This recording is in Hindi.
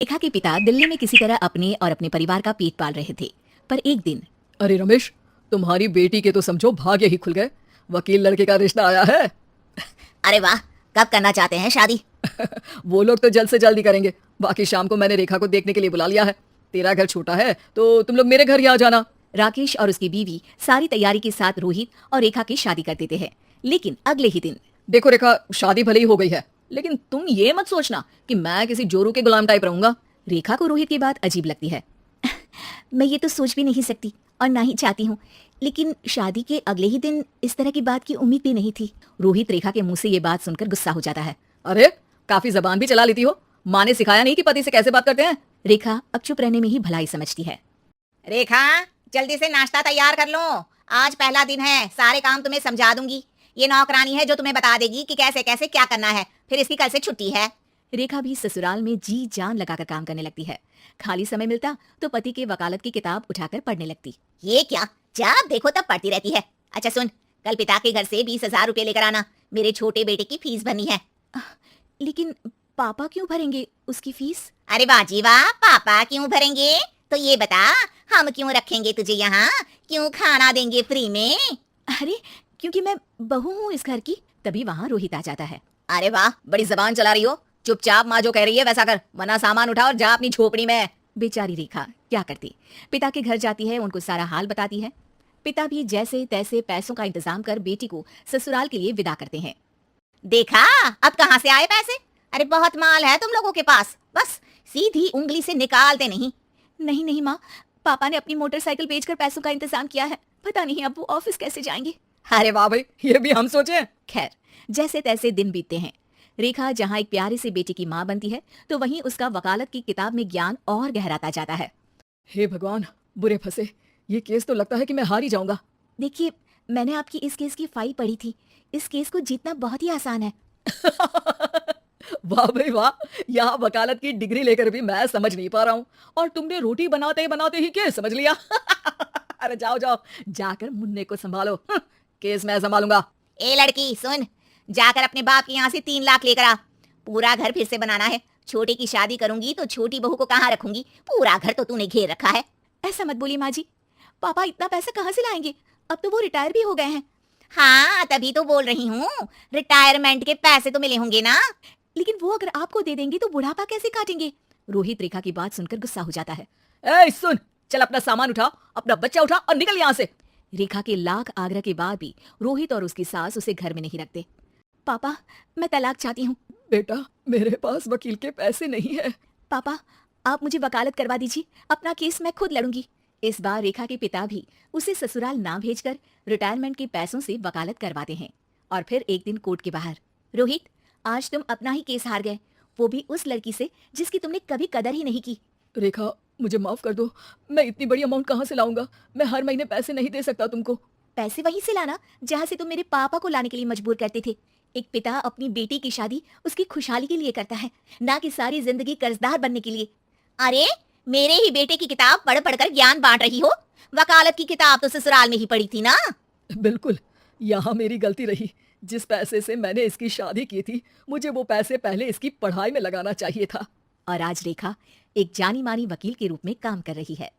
रेखा के पिता दिल्ली में किसी तरह अपने और अपने परिवार का पेट पाल रहे थे। पर एक दिन अरे रमेश, तुम्हारी बेटी के तो समझो भाग्य ही खुल गए। वकील लड़के का रिश्ता आया है। अरे वाह, कब करना चाहते हैं शादी? वो लोग तो जल्द से जल्द ही करेंगे। बाकी शाम को मैंने रेखा को देखने के लिए बुला लिया है। तेरा घर छोटा है तो तुम लोग मेरे घर ही आ जाना। राकेश और उसकी बीवी सारी तैयारी के साथ रोहित और रेखा की शादी कर देते हैं। लेकिन अगले ही दिन देखो रेखा, शादी भले ही हो गई है, लेकिन तुम ये मत सोचना कि मैं किसी जोरू के गुलाम टाइप रहूंगा। रेखा को रोहित की बात अजीब लगती है। मैं ये तो सोच भी नहीं सकती और ना ही चाहती हूँ, लेकिन शादी के अगले ही दिन इस तरह की बात की उम्मीद भी नहीं थी। रोहित रेखा के मुंह से ये बात सुनकर गुस्सा हो जाता है। अरे काफी जबान भी चला लेती हो। माँ ने सिखाया नहीं कि पति से कैसे बात करते हैं। रेखा अब चुप रहने में ही भलाई समझती है। रेखा, जल्दी से नाश्ता तैयार कर लो। आज पहला दिन है, सारे काम तुम्हें समझा दूंगी। ये नौकरानी है जो तुम्हें बता देगी कि कैसे कैसे क्या करना है। फिर इसकी कल से छुट्टी है। रेखा भी ससुराल में जी जान लगाकर काम करने लगती है। खाली समय मिलता तो पति के वकालत की किताब उठाकर पढ़ने लगती। ये क्या, जब देखो तब पढ़ती रहती है। अच्छा सुन, कल पिता के घर से 20,000 रुपए लेकर आना। मेरे छोटे बेटे की फीस भरनी है। लेकिन पापा क्यों भरेंगे उसकी फीस? अरे वाह जी वाह, पापा क्यों भरेंगे? तो ये बता, हम क्यों रखेंगे तुझे यहाँ? क्यों खाना देंगे फ्री में? अरे क्योंकि मैं बहू हूँ इस घर की। तभी वहाँ रोहित आ जाता है। अरे वाह, बड़ी जबान चला रही हो। चुपचाप माँ जो कह रही है वैसा कर, वरना सामान उठा और जा अपनी झोपड़ी में। बेचारी रेखा क्या करती। पिता के घर जाती है, उनको सारा हाल बताती है। पिता भी जैसे तैसे पैसों का इंतजाम कर बेटी को ससुराल के लिए विदा करते हैं। देखा, अब कहाँ से आए पैसे? अरे बहुत माल है तुम लोगों के पास, बस सीधी उंगली से निकालते नहीं। नहीं नहीं माँ, पापा ने अपनी मोटरसाइकिल बेचकर पैसों का इंतजाम किया है। पता नहीं अब वो ऑफिस कैसे जाएंगे। अरे वाह भाई, ये भी हम सोचे। खैर, जैसे तैसे दिन बीतते हैं। रेखा जहाँ एक प्यारे से बेटे की माँ बनती है, तो वहीं उसका वकालत की किताब में ज्ञान और गहराता जाता है। हे भगवान, बुरे फंसे। ये केस तो लगता है कि मैं हार ही जाऊंगा। देखिए, मैंने आपकी इस केस की फाइल पढ़ी थी। इस केस को जीतना बहुत ही आसान है। वाह भाई वाह, यहाँ वकालत की डिग्री लेकर भी मैं समझ नहीं पा रहा हूँ, और तुमने रोटी बनाते बनाते ही केस समझ लिया। अरे जाओ जाओ, जाकर मुन्ने को संभालो। केस मैं संभालूंगा। ए लड़की सुन, जाकर अपने बाप के यहाँ से 3 लाख लेकर आ। पूरा घर फिर से बनाना है। छोटे की शादी करूंगी तो छोटी बहू को कहाँ रखूंगी? पूरा घर तो तूने घेर रखा है। ऐसा मत बोलिए माँ जी। पापा इतना पैसा कहाँ से लाएंगे? अब तो वो रिटायर भी हो गए हैं। हाँ, तभी तो बोल रही हूँ, रिटायरमेंट के पैसे तो मिले होंगे ना। लेकिन वो अगर आपको दे देंगे तो बुढ़ापा कैसे काटेंगे? रोहित रेखा की बात सुनकर गुस्सा हो जाता है। ए सुन, चल अपना सामान उठा, अपना बच्चा उठा और निकल यहाँ से। रेखा के लाख आग्रह के बाद भी रोहित और उसकी सास उसे घर में नहीं रखते। पापा, मैं तलाक चाहती हूँ। बेटा, मेरे पास वकील के पैसे नहीं है। पापा, आप मुझे वकालत करवा दीजिए। अपना केस मैं खुद लड़ूंगी। इस बार रेखा के पिता भी उसे ससुराल ना भेजकर रिटायरमेंट के पैसों से वकालत करवाते हैं। और फिर एक दिन कोर्ट के बाहर, रोहित, आज तुम अपना ही केस हार गए, वो भी उस लड़की से जिसकी तुमने कभी कदर ही नहीं की। रेखा, मुझे माफ कर दो। मैं इतनी बड़ी अमाउंट कहाँ से लाऊंगा? मैं हर महीने पैसे नहीं दे सकता तुमको। पैसे वहीं से लाना जहाँ से तुम मेरे पापा को लाने के लिए मजबूर करते थे। एक पिता अपनी बेटी की शादी उसकी खुशहाली के लिए करता है, ना कि सारी जिंदगी कर्जदार बनने के लिए। अरे, मेरे ही बेटे की किताब पढ़ पढ़कर ज्ञान बांट रही हो। वकालत की किताब तो ससुराल में ही पढ़ी थी ना। बिल्कुल, यहाँ मेरी गलती रही। जिस पैसे से मैंने इसकी शादी की थी, मुझे वो पैसे पहले इसकी पढ़ाई में लगाना चाहिए था। और आज रेखा एक जानी मानी वकील के रूप में काम कर रही है।